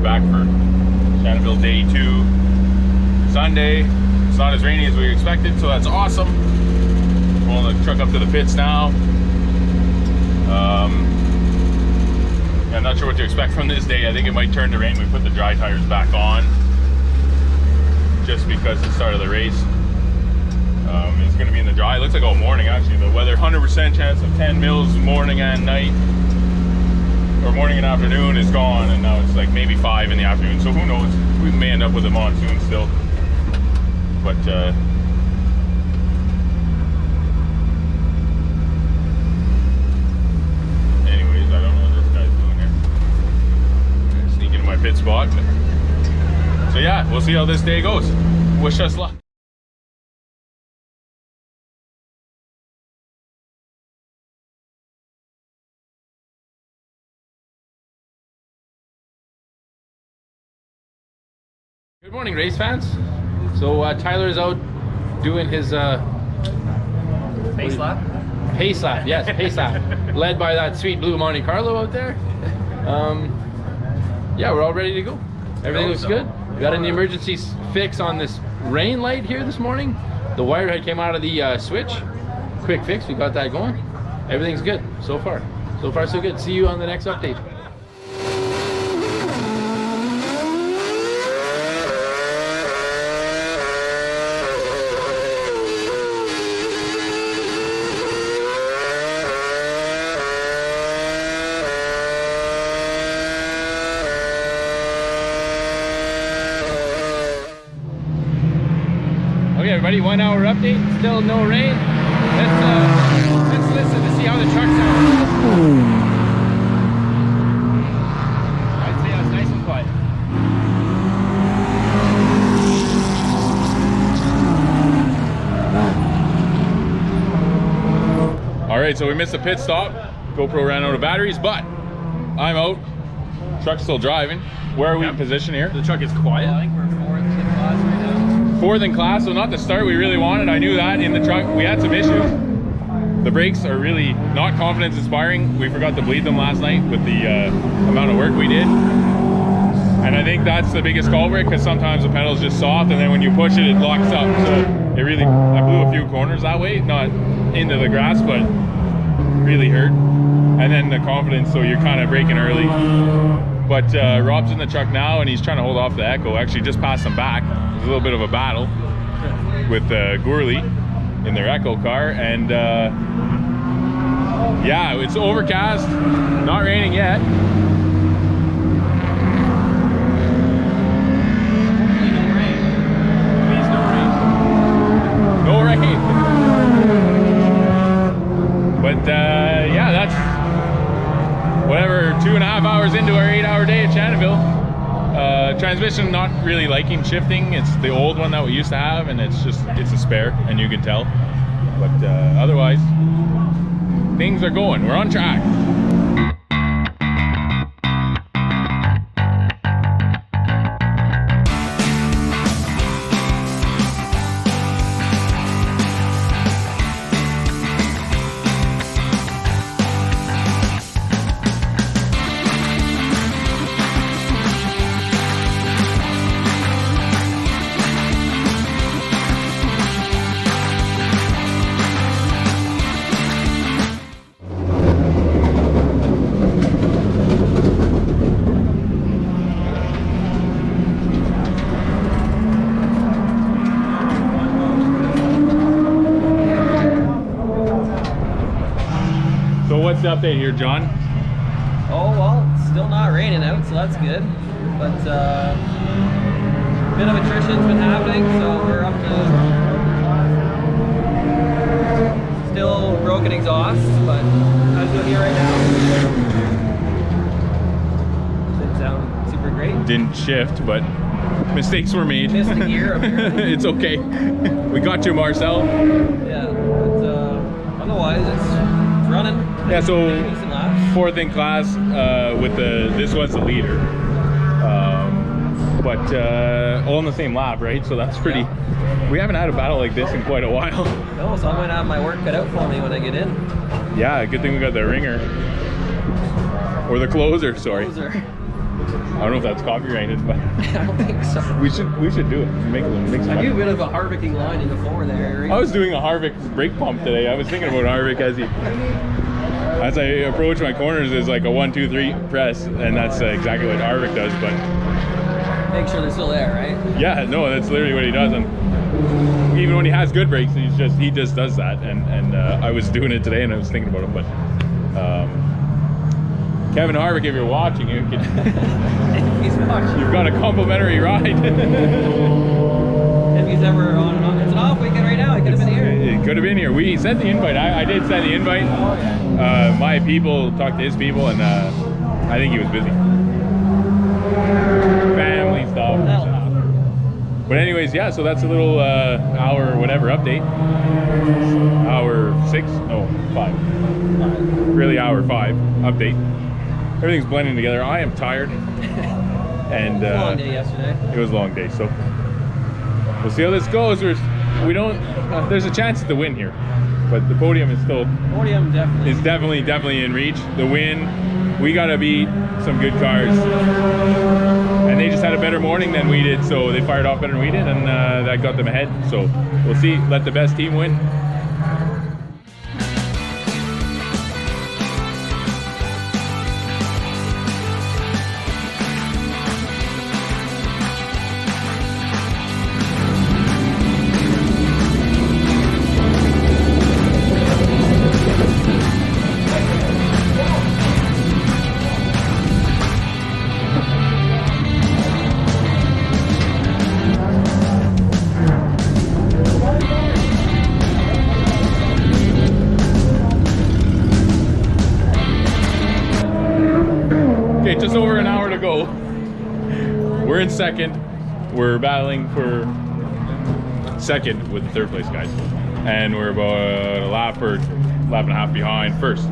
back for Shannonville Day 2. Sunday. It's not as rainy as we expected, so that's awesome. Rolling the truck up to the pits now. I'm not sure what to expect from this day. I think it might turn to rain. We put the dry tires back on just because it's the start of the race. It's going to be in the dry. It looks like all morning actually. The weather, 100% chance of 10 mils morning and night, or morning and afternoon is gone, and now it's like maybe 5 in the afternoon. So who knows? We may end up with a monsoon still. But anyways, I don't know what this guy's doing here. Sneak into my pit spot. So yeah, we'll see how this day goes. Wish us luck. Good morning, race fans. So Tyler's out doing his pace lap. Pace lap, yes, pace lap. Led by that sweet blue Monte Carlo out there. Yeah, we're all ready to go. Everything looks good. We got an emergency fix on this rain light here this morning. The wire head came out of the switch. Quick fix, we got that going. Everything's good so far. So far so good. See you on the next update. Okay, everybody, 1 hour update. Still no rain. Let's listen to see how the truck sounds. I'd say it's nice and quiet. All right, so we missed a pit stop. GoPro ran out of batteries, but I'm out. Truck's still driving. Where are we positioned here? The truck is quiet. I think we're 4th in class right now. 4th in class, so not the start we really wanted. I knew that in the truck. We had some issues. The brakes are really not confidence inspiring. We forgot to bleed them last night with the amount of work we did. And I think that's the biggest culprit, because sometimes the pedal's just soft, and then when you push it, it locks up. So it really, I blew a few corners that way, not into the grass, but really hurt. And then the confidence, so you're kind of braking early. But Rob's in the truck now, and he's trying to hold off the echo. Actually just passed him back. There's a little bit of a battle with Gourley in their echo car, and yeah, it's overcast, not raining yet. No rain. But yeah, that's whatever, 2.5 hours into our 8-hour day at Shannonville. Transmission not really liking shifting. It's the old one that we used to have, and it's a spare, and you can tell. But otherwise, things are going. We're on track. What's the update here, John? Oh, well, it's still not raining out, so that's good. But a bit of attrition's been happening, so we're up to still broken exhaust, but as you'll hear right now, didn't sound super great. Didn't shift, but mistakes were made. Missed a gear, apparently. It's okay. We got you, Marcel. Yeah, but otherwise it's running. Yeah, so 4th in class with this was the leader, but all in the same lap, right? So that's pretty. Yeah. We haven't had a battle like this in quite a while. No, so I'm going to have my work cut out for me when I get in. Yeah, good thing we got the ringer, or the closer. Sorry. Closer. I don't know if that's copyrighted, but I don't think so. we should do it. Make some I do a money. bit of a Harvicking line in the floor there, Eric. I was doing a Harvick brake pump today. I was thinking about Harvick as I approach my corners. Is like a 1, 2, 3 press, and that's exactly what Harvick does. But Make sure they're still there, right? yeah, no, that's literally what he does. And even when he has good brakes, he just does that. And I was doing it today, and I was thinking about him. But Kevin Harvick, if you're watching, you can. He's watching. You've got a complimentary ride. If he's ever on, it's an off weekend right now. He could have been here. It could have been here. We sent the invite. I did send the invite. My people talked to his people, and I think he was busy. Family stuff. But anyways, yeah. So that's a little hour whatever update. Hour 6? No, 5. Really, hour 5 update. Everything's blending together. I am tired. And It was a long day yesterday. It was a long day, so we'll see how this goes. We don't. There's a chance at the win here, but the podium is still. Podium definitely. Is definitely in reach. The win, we gotta beat some good cars, and they just had a better morning than we did, so they fired off better than we did, and that got them ahead. So we'll see. Let the best team win. Just over an hour to go. We're in second. We're battling for second with the third place guys, and we're about a lap or lap and a half behind first.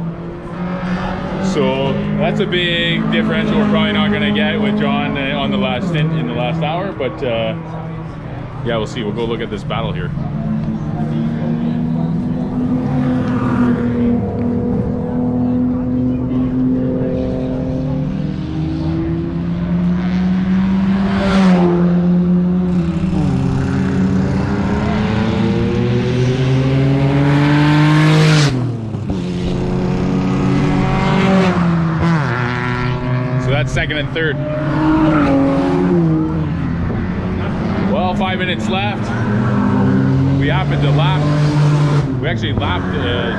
So that's a big differential we're probably not going to get with John on the last stint in the last hour, but yeah, we'll see. We'll go look at this battle here. Second and third. Well, 5 minutes left. We happened to lap. We actually lapped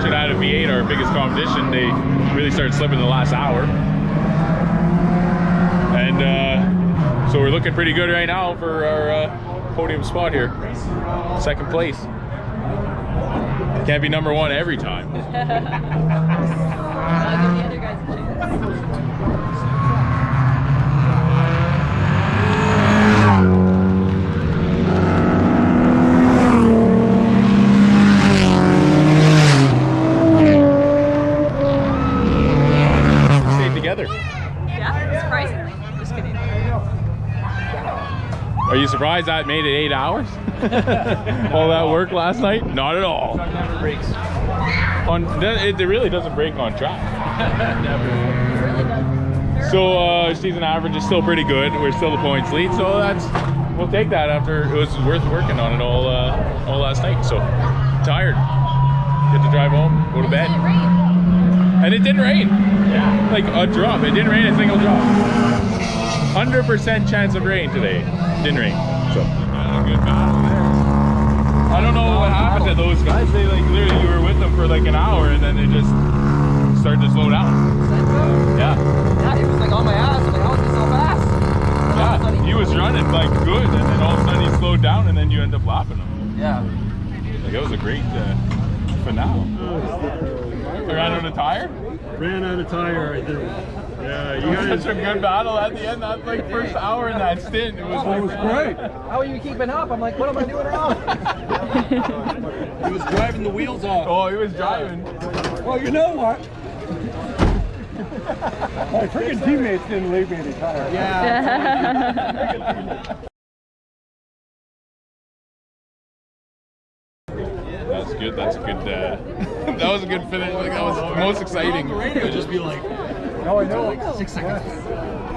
should have had a V8, our biggest competition. They really started slipping in the last hour, and so we're looking pretty good right now for our podium spot here. Second place. Can't be number 1 every time. I'll give the other guys a chance. Yeah, surprisingly. Just kidding. Are you surprised that made it 8 hours? All that work last night? Not at all. Never breaks. It really doesn't break on track. Never. It really does. So season average is still pretty good. We're still the points lead, so we'll take that after it was worth working on it all last night. So tired. Get to drive home, go to bed. It rained. And it didn't rain. Yeah. Like a drop. It didn't rain a single drop. 100% chance of rain today. Didn't rain. So good battle there. I don't know what happened to those guys. They like literally, you were with them for like an hour, and then they just started to slow down. Yeah. Yeah, he was like on my ass. I'm like, how is this so fast? Yeah. He was running like good, and then all of a sudden he slowed down, and then you end up lapping him. Yeah. Like that was a great finale. You ran out of tire? Ran out of tire right there. Yeah, you guys. Such a good battle at the end. That like first hour in that stint. It was great. How are you keeping up? I'm like, what am I doing wrong? He was driving the wheels off. Oh, he was driving. Well, you know what? My freaking teammates didn't leave me any tire. Yeah. That's good. That's a good. That was a good finish. Like that was most exciting. It'd just be like, Oh, I know. Like 6 seconds.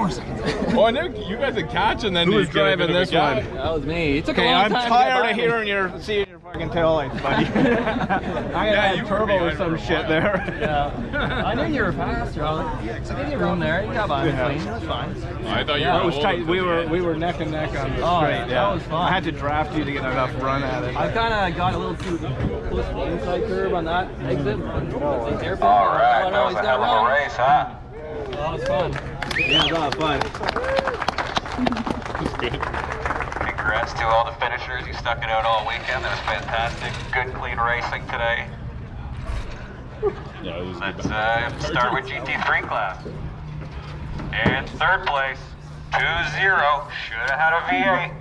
more seconds. Oh, I know you guys would catch and then Who was you get a bit driving of a this gap. one? That was me. It took a Okay, long I'm time tired to of get by me. seeing your fucking tail lights, buddy. I'm gonna Yeah, you add were turbo or behind some for a shit while. there. Yeah. I knew you were faster. I gave you room there. You got by me clean. That's fine. I thought you Yeah, were It was holding tight. till the end. We were neck and neck on the Oh, straight. yeah, Yeah, that was fun. I had to draft you to get enough run at it. I kind of got a little too close to the inside curve on that exit. Airfield. All right, Oh, that no, was he's a got hell of a wrong. race, huh? That was fun. Yeah, it was a lot of fun. That's good. Congrats to all the finishers. You stuck it out all weekend. That was fantastic. Good, clean racing today. Yeah, it was good. Let's start with GT3 class. In third place, 2-0. Should have had a V8.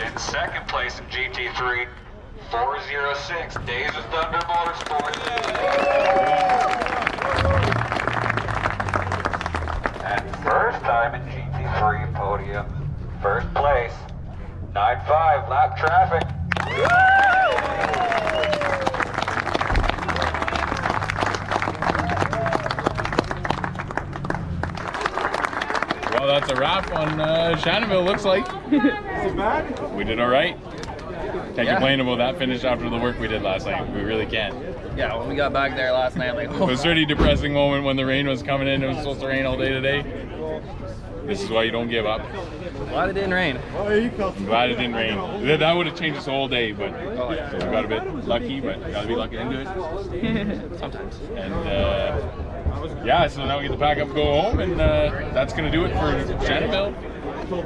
In second place in GT3, 406. Days of Thunder Motorsport. And first time in GT3 podium, first place, 9-5 lap traffic. Well, that's a wrap on Shannonville, looks like. We did all right. Can't complain about that finish after the work we did last night. We really can't. Yeah, when we got back there last night, like, It was a pretty depressing moment when the rain was coming in. It was supposed to rain all day today. This is why you don't give up. glad it didn't rain. I'm glad it didn't rain. That would have changed this whole day, but so we got a bit lucky, but gotta be lucky into it. Sometimes. And yeah, so now we get to pack up and go home, and that's gonna do it for Shannonville.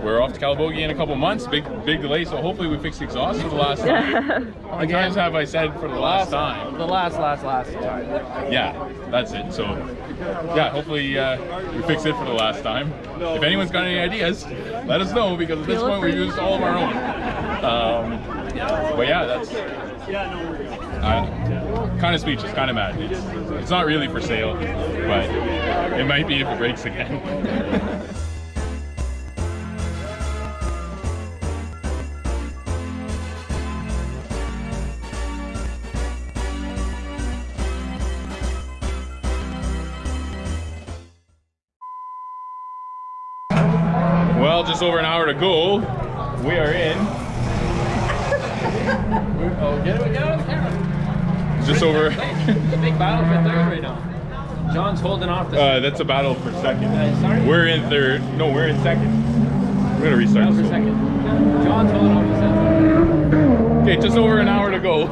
We're off to Calabogie in a couple months. Big delay, so hopefully we fix the exhaust for the last time. How many times have I said for the last time? The last time. Yeah, that's it. So yeah, hopefully we fix it for the last time. If anyone's got any ideas, let us know, because at this point we've used all of our own. But yeah, that's kind of speechless, kind of mad. It's not really for sale, but it might be if it breaks again. Well, just over an hour to go. We are in. Oh, get it on the camera. Just over. Big battle for third right now. John's holding off the That's a battle for second. sorry? We're in third. No, we're in second. We're gonna restart battle this for one. second. John's holding off the second. Okay, just over an hour to go.